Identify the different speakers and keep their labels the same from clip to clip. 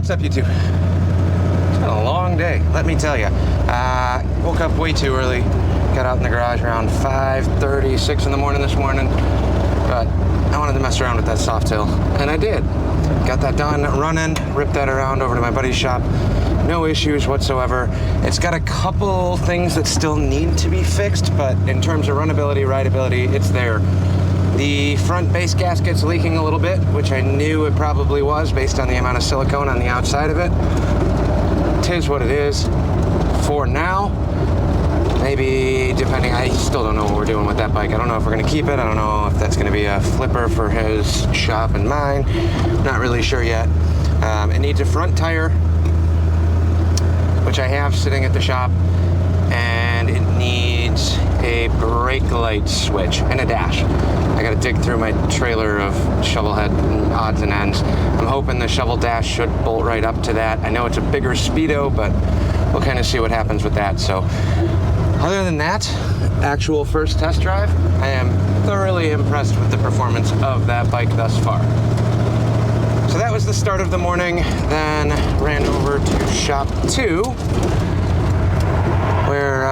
Speaker 1: What's up, YouTube? It's been a long day, let me tell you. Woke up way too early. Got out in the garage around 5:30, 6 in the morning this morning. But I wanted to mess around with that soft hill, and I did. Got that done running, ripped that around over to my buddy's shop. No issues whatsoever. It's got a couple things that still need to be fixed, but in terms of runnability, rideability, it's there. The front base gasket's leaking a little bit, which I knew it probably was based on the amount of silicone on the outside of it. 'Tis what it is for now. Maybe, depending, I still don't know what we're doing with that bike. I don't know if we're gonna keep it. I don't know if that's gonna be a flipper for his shop and mine. Not really sure yet. It needs a front tire, which I have sitting at the shop, and it needs a brake light switch and a dash. I gotta dig through my trailer of shovelhead and odds and ends. I'm hoping the shovel dash should bolt right up to that. I know it's a bigger speedo, but we'll kind of see what happens with that. So other than that, actual first test drive, I am thoroughly impressed with the performance of that bike thus far. So that was the start of the morning. Then ran over to shop 2, where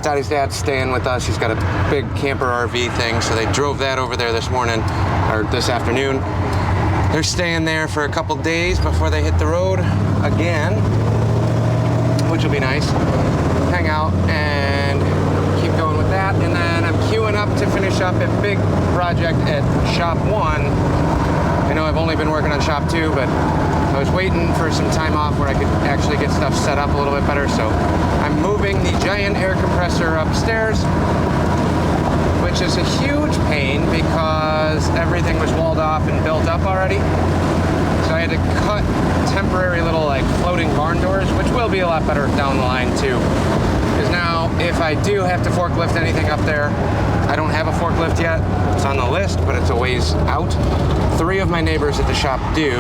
Speaker 1: Dottie's dad's staying with us. He's got a big camper RV thing, so they drove that over there this morning, or this afternoon. They're staying there for a couple days before they hit the road again, which will be nice. Hang out and keep going with that, and then I'm queuing up to finish up a big project at shop 1. I know I've only been working on shop 2, but I was waiting for some time off where I could actually get stuff set up a little bit better, so I'm moving the giant air compressor upstairs, which is a huge pain because everything was walled off and built up already. So I had to cut temporary little like floating barn doors, which will be a lot better down the line too. Because now if I do have to forklift anything up there, I don't have a forklift yet. It's on the list, but it's a ways out. 3 of my neighbors at the shop do,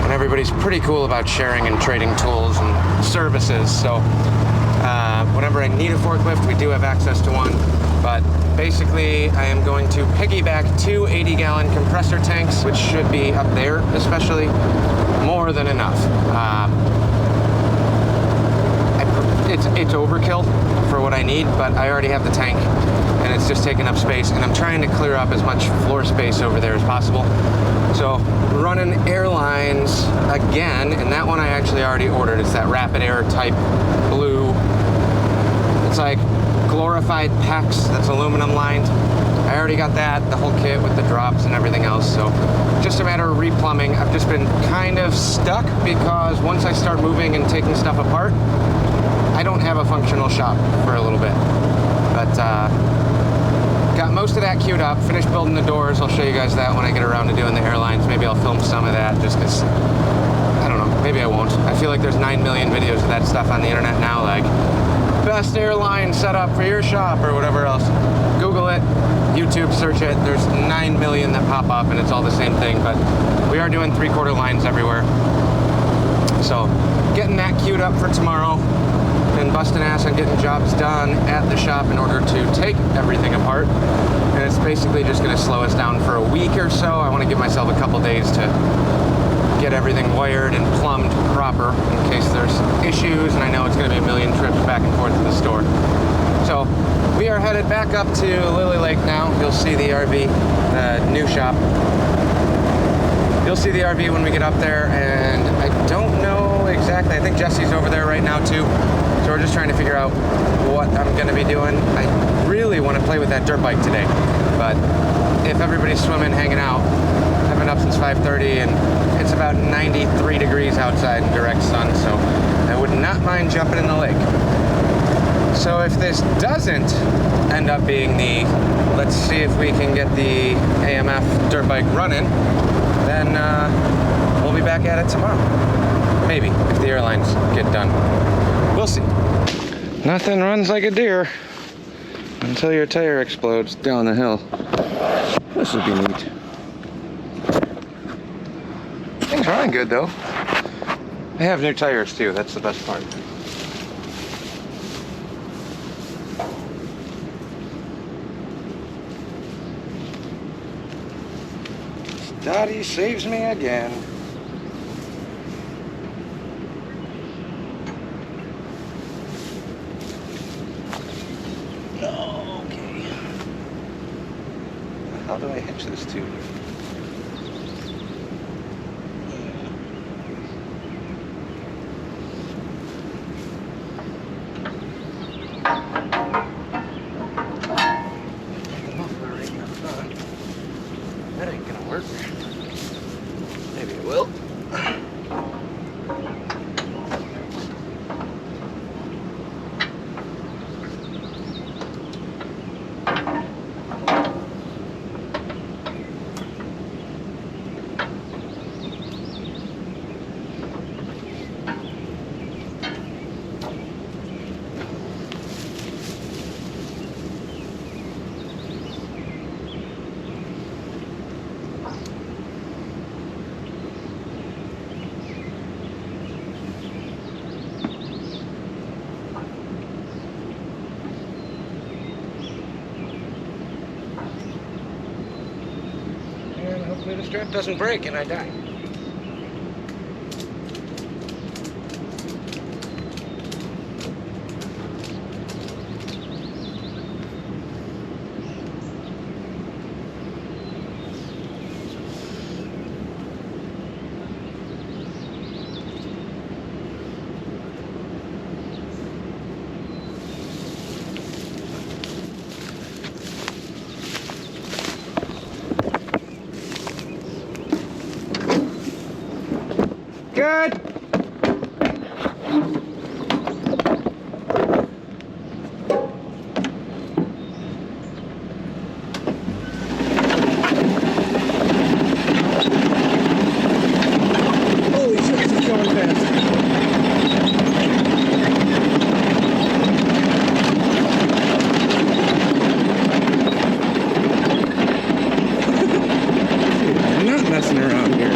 Speaker 1: and everybody's pretty cool about sharing and trading tools and services. So whenever I need a forklift, we do have access to one. But basically, I am going to piggyback 2 80-gallon compressor tanks, which should be up there, especially more than enough. It's overkill for what I need, but I already have the tank, and it's just taking up space, and I'm trying to clear up as much floor space over there as possible. So running airlines again, and that one I actually already ordered. It's that Rapid Air type blue. It's like glorified PEX that's aluminum lined. I already got that, the whole kit with the drops and everything else, so just a matter of replumbing. I've just been kind of stuck because once I start moving and taking stuff apart, I don't have a functional shop for a little bit. But got most of that queued up, finished building the doors. I'll show you guys that when I get around to doing the airlines. Maybe I'll film some of that just because, I don't know, maybe I won't. I feel like there's 9 million videos of that stuff on the internet now, like best airline setup for your shop or whatever else. Google it, YouTube, search it. There's 9 million that pop up and it's all the same thing, but we are doing 3/4 lines everywhere. So getting that queued up for tomorrow. Been busting ass on getting jobs done at the shop in order to take everything apart, and it's basically just going to slow us down for a week or so. I want to give myself a couple days to get everything wired and plumbed proper in case there's issues, and I know it's going to be a million trips back and forth to the store. So we are headed back up to Lily Lake now. You'll see the RV, the new shop. You'll see the RV when we get up there, and I don't know exactly. I think Jesse's over there right now too. So we're just trying to figure out what I'm going to be doing. I really want to play with that dirt bike today, but if everybody's swimming, hanging out, I've been up since 5:30, and it's about 93 degrees outside in direct sun, so I would not mind jumping in the lake. So if this doesn't end up being the, let's see if we can get the AMF dirt bike running, then we'll be back at it tomorrow. Maybe, if the airlines get done. We'll see. Nothing runs like a deer until your tire explodes down the hill. This would be neat. Things running good though. They have new tires too, that's the best part. Dottie saves me again. hell do I hitch this to? The muffler right in the front. That ain't gonna work. Maybe it will. Hopefully the strap doesn't break and I die. Good. Holy shit, this is going fast. I'm not messing around here.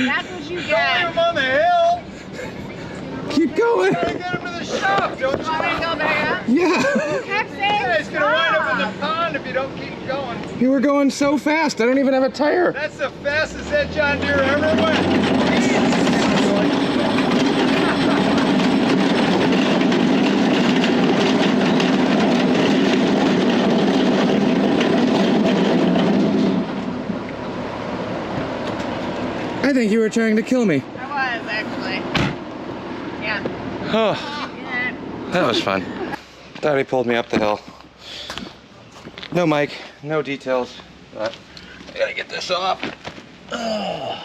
Speaker 2: That's what you get.
Speaker 3: Leave him on the hill.
Speaker 1: Keep going.
Speaker 3: You gotta get him to the shop, don't you?
Speaker 2: Want me to go there?
Speaker 1: Yeah.
Speaker 2: You kept saying
Speaker 3: Yeah, he's gonna wind up in
Speaker 2: stop.
Speaker 3: the pond if you don't keep going.
Speaker 1: You were going so fast. I don't even have a tire.
Speaker 3: That's the fastest that John Deere ever went.
Speaker 1: I think you were trying to kill me.
Speaker 2: I was actually. Yeah.
Speaker 1: Oh,
Speaker 2: Yeah.
Speaker 1: that was fun. Thought he pulled me up the hill. No mic, no details, but I gotta get this off. Oh.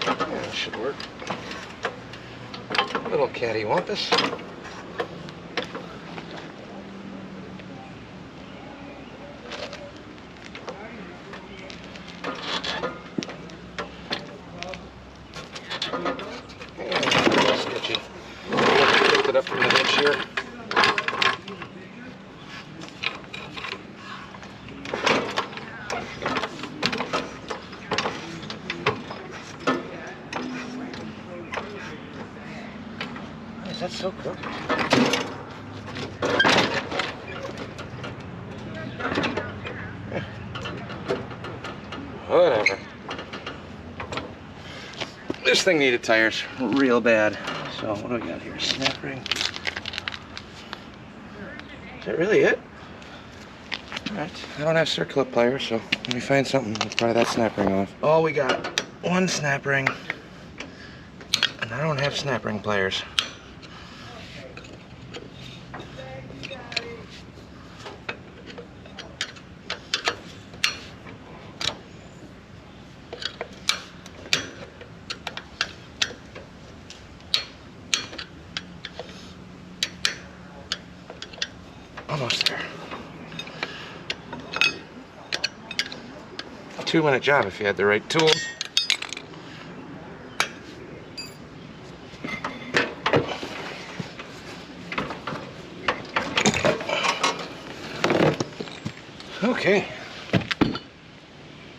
Speaker 1: Yeah, that should work. Little cattywampus. Sketchy. Lift it up from the hitch here. Why is that so crooked? Whatever. This thing needed tires real bad. So what do we got here? Snap ring. Is that really it? Alright. I don't have circlip pliers, so let me find something to pry that snap ring off. Oh, we got one snap ring. And I don't have snap ring pliers. 2-minute job if you had the right tools. Okay,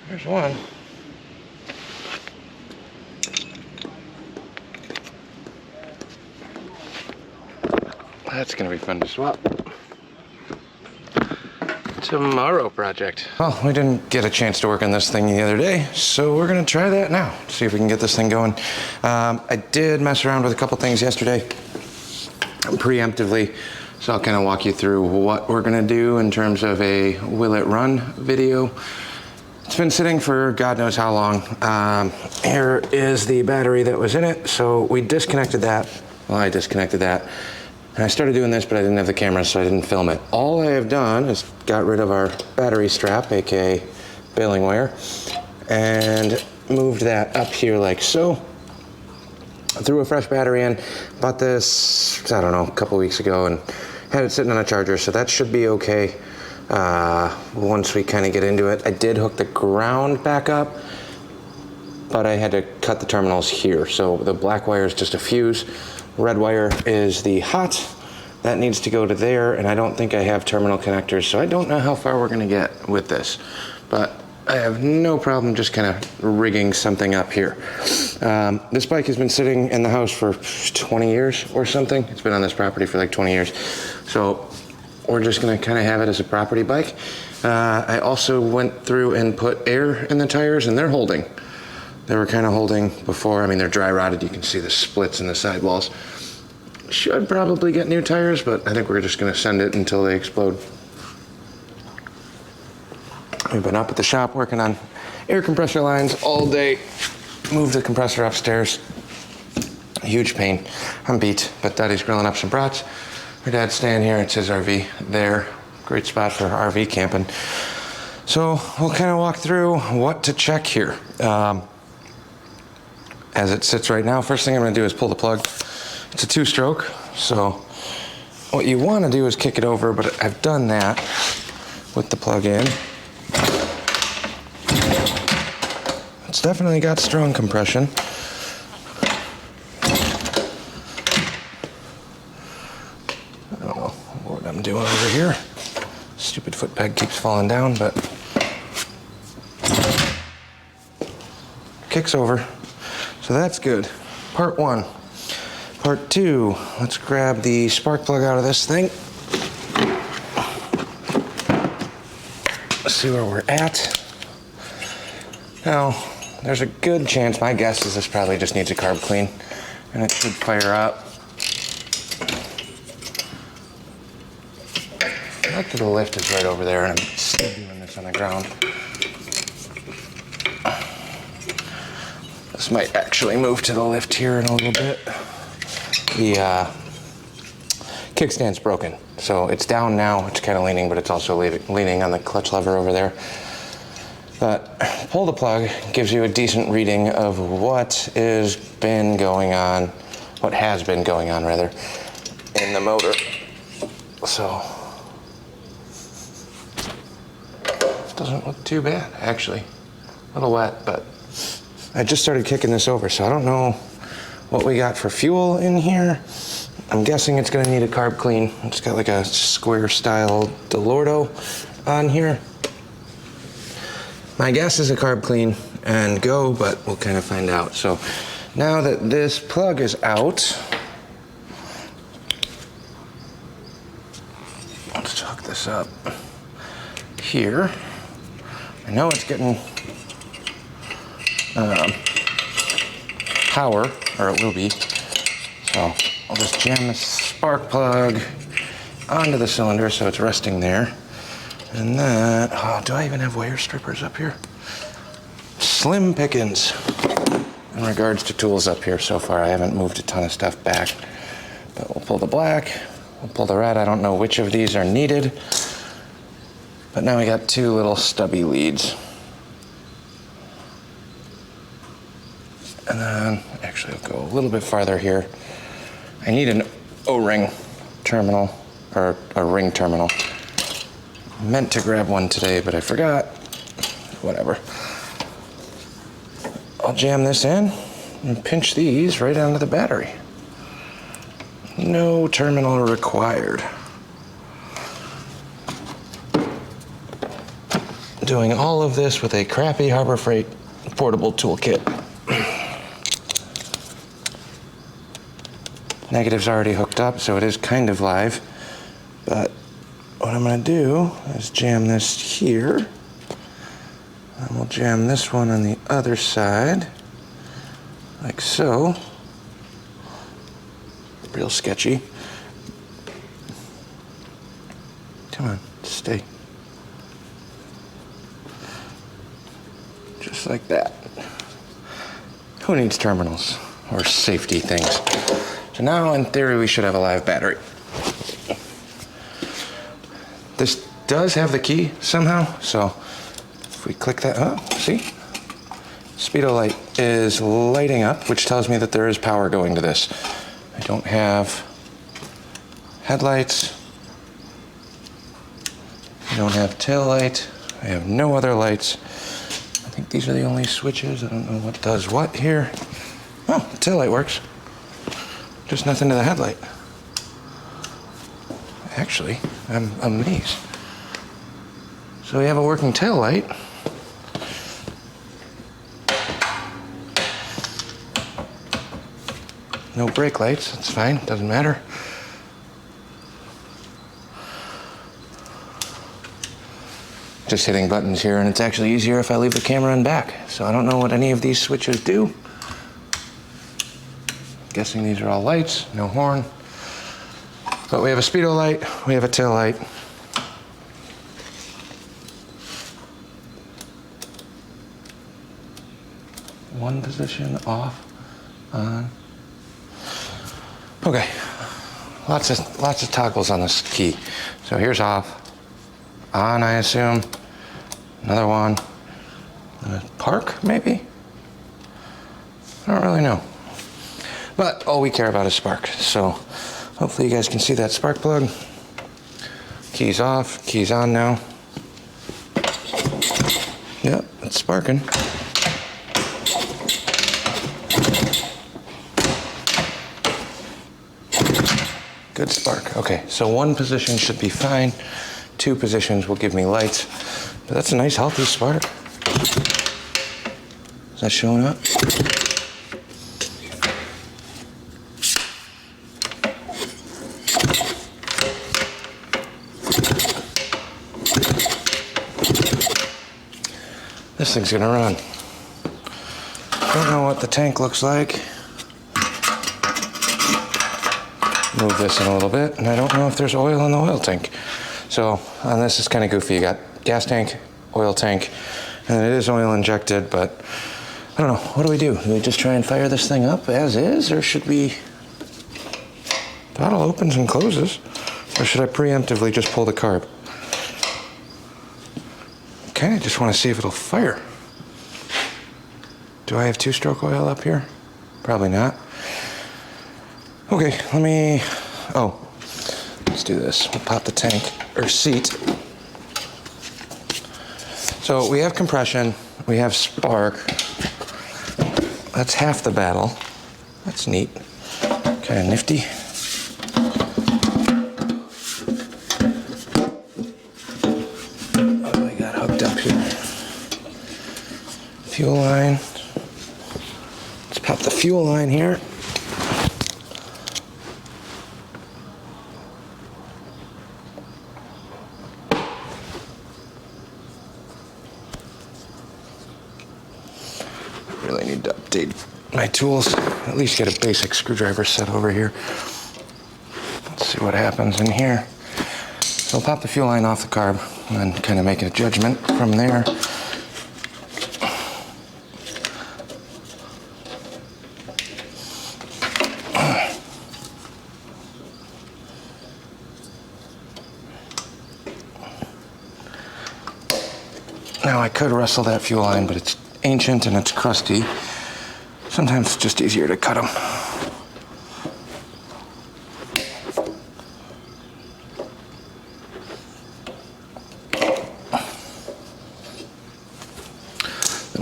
Speaker 1: there's one. That's gonna be fun to swap. Tomorrow project. Well, we didn't get a chance to work on this thing the other day, so we're gonna try that now. See if we can get this thing going. I did mess around with a couple things yesterday, preemptively. So I'll kind of walk you through what we're gonna do in terms of a will it run video. It's been sitting for God knows how long. Here is the battery that was in it. So we disconnected that. Well, I disconnected that. And I started doing this, but I didn't have the camera, so I didn't film it. All I have done is got rid of our battery strap, AKA baling wire, and moved that up here like so. Threw a fresh battery in, bought this, I don't know, a couple weeks ago, and had it sitting on a charger, so that should be okay once we kind of get into it. I did hook the ground back up, but I had to cut the terminals here. So the black wire is just a fuse. Red wire is the hot. That needs to go to there, and I don't think I have terminal connectors, so I don't know how far we're gonna get with this. But I have no problem just kind of rigging something up here. This bike has been sitting in the house for 20 years or something. It's been on this property for like 20 years. So we're just gonna kind of have it as a property bike. I also went through and put air in the tires, and they're holding. They were kind of holding before. I mean, they're dry rotted. You can see the splits in the sidewalls. Should probably get new tires, but I think we're just gonna send it until they explode. We've been up at the shop working on air compressor lines all day. Moved the compressor upstairs. A huge pain. I'm beat, but Daddy's grilling up some brats. My dad's staying here. It's his RV there. Great spot for RV camping. So we'll kind of walk through what to check here. As it sits right now, first thing I'm gonna do is pull the plug. It's a 2-stroke, so what you wanna do is kick it over, but I've done that with the plug in. It's definitely got strong compression. I don't know what I'm doing over here. Stupid foot peg keeps falling down, but kicks over. So that's good. Part 1. Part 2, let's grab the spark plug out of this thing. Let's see where we're at. Now, there's a good chance, my guess is this probably just needs a carb clean, and it should fire up. Look to the lift is right over there, and I'm still doing this on the ground. This might actually move to the lift here in a little bit. The kickstand's broken, so it's down now. It's kind of leaning, but it's also leaning on the clutch lever over there. But pull the plug, gives you a decent reading of what has been going on rather, in the motor. So, it doesn't look too bad, actually. A little wet, but I just started kicking this over, so I don't know what we got for fuel in here. I'm guessing it's gonna need a carb clean. It's got like a square style Delorto on here. My guess is a carb clean and go, but we'll kind of find out. So now that this plug is out, let's hook this up here. I know it's getting power, or it will be. So I'll just jam the spark plug onto the cylinder so it's resting there. And then, do I even have wire strippers up here? Slim pickings in regards to tools up here so far. I haven't moved a ton of stuff back, but we'll pull the black, we'll pull the red. I don't know which of these are needed, but now we got 2 little stubby leads. And then, actually I'll go a little bit farther here. I need an O-ring terminal, or a ring terminal. Meant to grab one today, but I forgot. whatever. I'll jam this in and pinch these right onto the battery. No terminal required. Doing all of this with a crappy Harbor Freight portable toolkit. Negative's already hooked up, so it is kind of live. But what I'm going to do is jam this here. And we'll jam this one on the other side, like so. Real sketchy. Come on, stay. Just like that. Who needs terminals or safety things? So now, in theory, we should have a live battery. This does have the key somehow, so if we click that, oh, see? Speedo light is lighting up, which tells me that there is power going to this. I don't have headlights. I don't have tail light. I have no other lights. I think these are the only switches. I don't know what does what here. Oh, the tail light works. Just nothing to the headlight. Actually, I'm amazed. So we have a working tail light. No brake lights, that's fine, doesn't matter. Just hitting buttons here, and it's actually easier if I leave the camera in back. So I don't know what any of these switches do. Guessing these are all lights, no horn. But we have a speedo light, we have a tail light. One position, off, on. Okay, lots of toggles on this key. So here's off, on I assume, another one, park maybe? I don't really know. But all we care about is spark. So hopefully you guys can see that spark plug. Keys off, keys on now. Yep, it's sparking. Good spark. Okay, so one position should be fine. Two positions will give me lights. But that's a nice healthy spark. Is that showing up? This thing's gonna run. Don't know what the tank looks like. Move this in a little bit, and I don't know if there's oil in the oil tank. So on this, it's kind of goofy. You got gas tank, oil tank, and it is oil injected, but I don't know. What do we do? Do we just try and fire this thing up as is, or should we? Throttle opens and closes, or should I preemptively just pull the carb? Okay, I just want to see if it'll fire. Do I have two-stroke oil up here? Probably not. Okay, let's do this. We'll pop the tank, or seat. So we have compression, we have spark. That's half the battle. That's neat. Kind of nifty. What do I got hooked up here? Fuel line. Let's pop the fuel line here. Really need to update my tools, at least get a basic screwdriver set over here. Let's see what happens in here. So I'll pop the fuel line off the carb and then kind of make a judgment from there. Now I could wrestle that fuel line, but it's ancient and it's crusty. Sometimes it's just easier to cut them.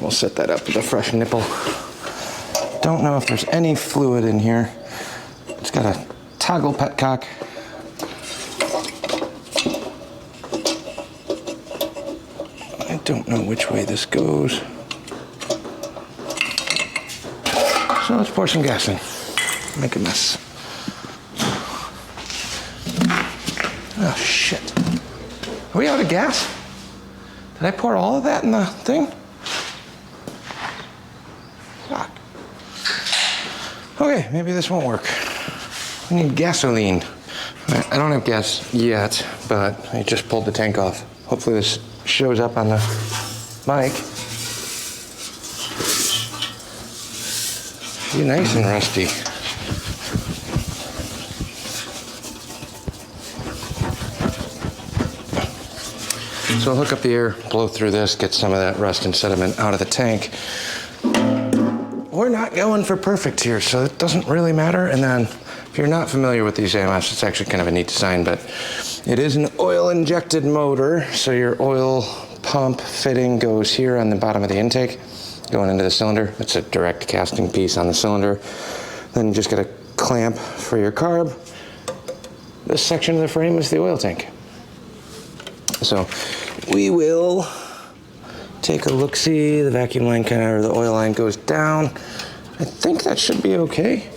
Speaker 1: And we'll set that up with a fresh nipple. Don't know if there's any fluid in here. It's got a toggle petcock. I don't know which way this goes. So let's pour some gas in. Make a mess. Oh shit. Are we out of gas? Did I pour all of that in the thing? Fuck. Okay, maybe this won't work. We need gasoline. I don't have gas yet, but I just pulled the tank off. Hopefully this shows up on the mic. Be nice and rusty. So I'll hook up the air, blow through this, get some of that rust and sediment out of the tank. We're not going for perfect here, so it doesn't really matter. And then, if you're not familiar with these AMFs, it's actually kind of a neat design, but it is an oil-injected motor, so your oil pump fitting goes here on the bottom of the intake, going into the cylinder. It's a direct casting piece on the cylinder. Then you just get a clamp for your carb. This section of the frame is the oil tank. So we will take a look-see. The vacuum line or the oil line goes down. I think that should be okay.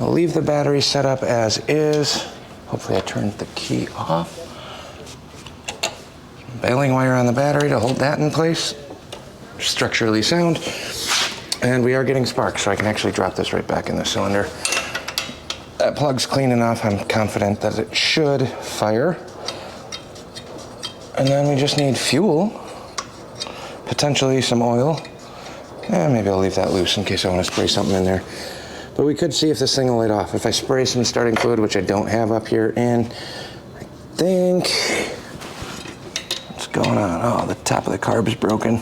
Speaker 1: I'll leave the battery set up as is. Hopefully I turned the key off. Baling wire on the battery to hold that in place. Structurally sound. And we are getting sparks, so I can actually drop this right back in the cylinder. That plug's clean enough. I'm confident that it should fire. And then we just need fuel. Potentially some oil. Maybe I'll leave that loose in case I want to spray something in there. But we could see if this thing will light off. If I spray some starting fluid, which I don't have up here in, I think, what's going on? Oh, the top of the carb is broken.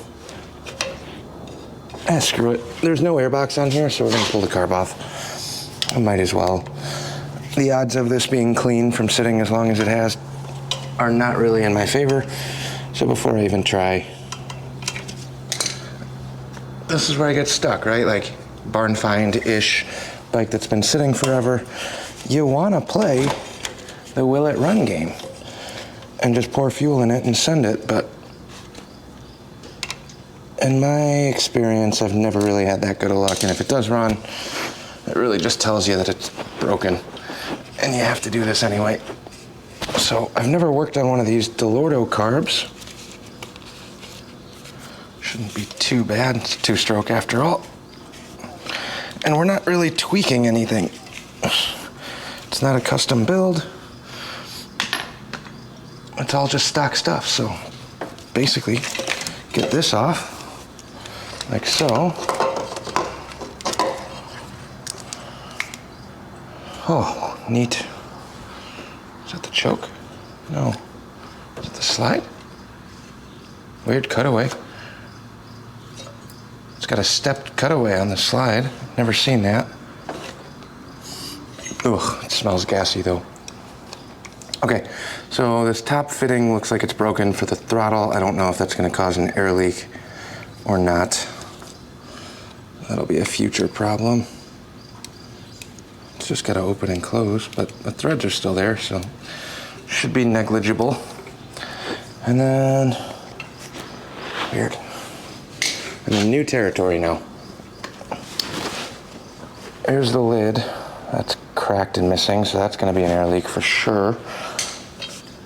Speaker 1: Screw it. There's no airbox on here, so we're gonna pull the carb off. I might as well. The odds of this being clean from sitting as long as it has are not really in my favor. So before I even try, this is where I get stuck, right? Like barn find-ish bike that's been sitting forever. You wanna play the will it run game and just pour fuel in it and send it, but in my experience, I've never really had that good of luck. And if it does run, it really just tells you that it's broken and you have to do this anyway. So I've never worked on one of these Delorto carbs. Shouldn't be too bad. It's a two-stroke after all. And we're not really tweaking anything. It's not a custom build. It's all just stock stuff. So basically, get this off, like so. Oh, neat. Is that the choke? No. Is it the slide? Weird cutaway. It's got a stepped cutaway on the slide. Never seen that. Ugh, it smells gassy though. Okay, so this top fitting looks like it's broken for the throttle. I don't know if that's gonna cause an air leak or not. That'll be a future problem. It's just gotta open and close, but the threads are still there, so should be negligible. And then, weird. I'm in new territory now. Here's the lid. That's cracked and missing, so that's gonna be an air leak for sure.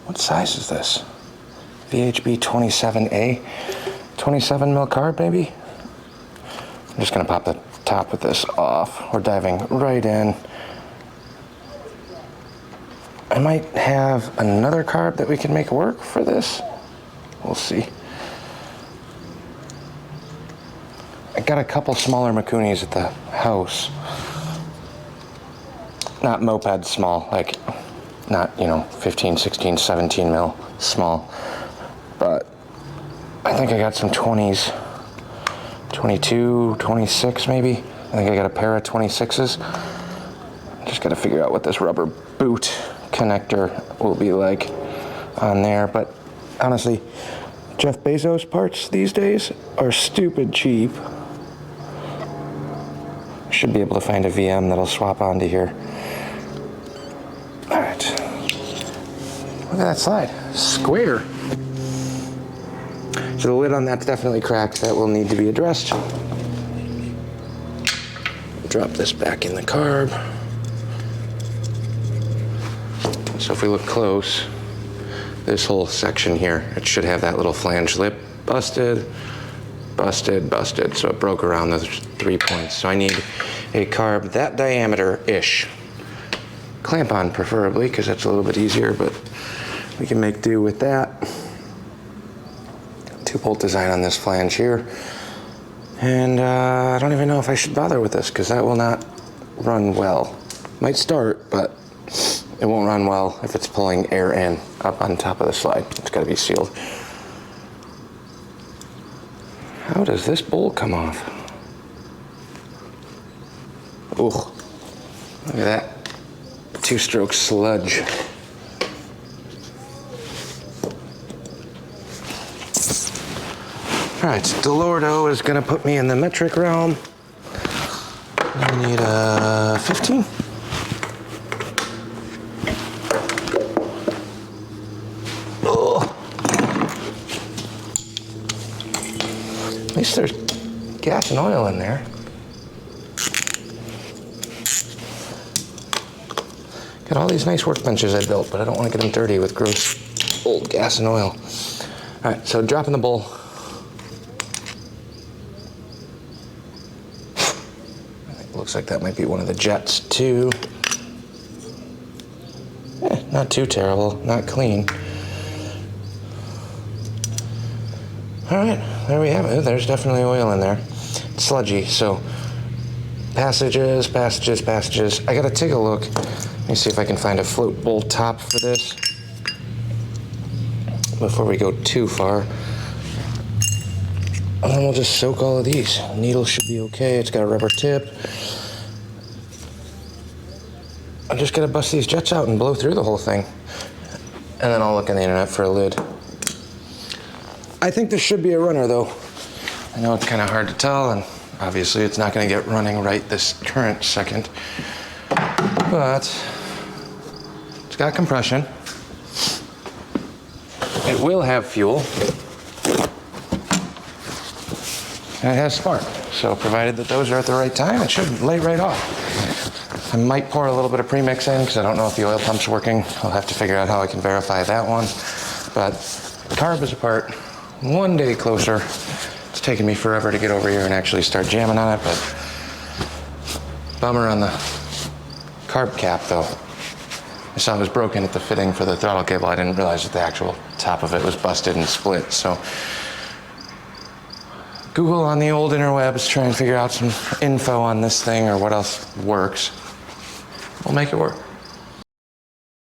Speaker 1: What size is this? VHB 27A? 27 mil carb, maybe? I'm just gonna pop the top of this off. We're diving right in. I might have another carb that we can make work for this. We'll see. I got a couple smaller Makunis at the house. Not moped small, like not, 15, 16, 17 mil small. But I think I got some 20s, 22, 26 maybe. I think I got a pair of 26s. Just gotta figure out what this rubber boot connector will be like on there. But honestly, Jeff Bezos parts these days are stupid cheap. Should be able to find a VM that'll swap onto here. All right. Look at that slide. Square. So the lid on that's definitely cracked. That will need to be addressed. Drop this back in the carb. So if we look close, this whole section here, it should have that little flange lip busted, busted, busted. So it broke around those 3 points. So I need a carb that diameter-ish. Clamp on preferably, because that's a little bit easier, but we can make do with that. 2-bolt design on this flange here. And I don't even know if I should bother with this, because that will not run well. Might start, but it won't run well if it's pulling air in up on top of the slide. It's got to be sealed. How does this bolt come off? Ooh, look at that 2-stroke sludge. All right, Delordo is gonna put me in the metric realm. I need a 15. Oh. At least there's gas and oil in there. Got all these nice workbenches I built, but I don't want to get them dirty with gross old gas and oil. All right, so dropping the bowl. Looks like that might be one of the jets too. Not too terrible, not clean. All right, there we have it. There's definitely oil in there. It's sludgy, so passages, passages, passages. I gotta take a look. Let me see if I can find a float bowl top for this before we go too far. And then we'll just soak all of these. Needle should be okay. It's got a rubber tip. I just gotta bust these jets out and blow through the whole thing. And then I'll look on the internet for a lid. I think this should be a runner though. I know it's kind of hard to tell, and obviously it's not gonna get running right this current second. But it's got compression. It will have fuel. And it has spark. So provided that those are at the right time, it should lay right off. I might pour a little bit of premix in because I don't know if the oil pump's working. I'll have to figure out how I can verify that one. But carb is apart. One day closer. It's taken me forever to get over here and actually start jamming on it, but bummer on the carb cap though. I saw it was broken at the fitting for the throttle cable. I didn't realize that the actual top of it was busted and split. So Google on the old interwebs, try and figure out some info on this thing or what else works. We'll make it work.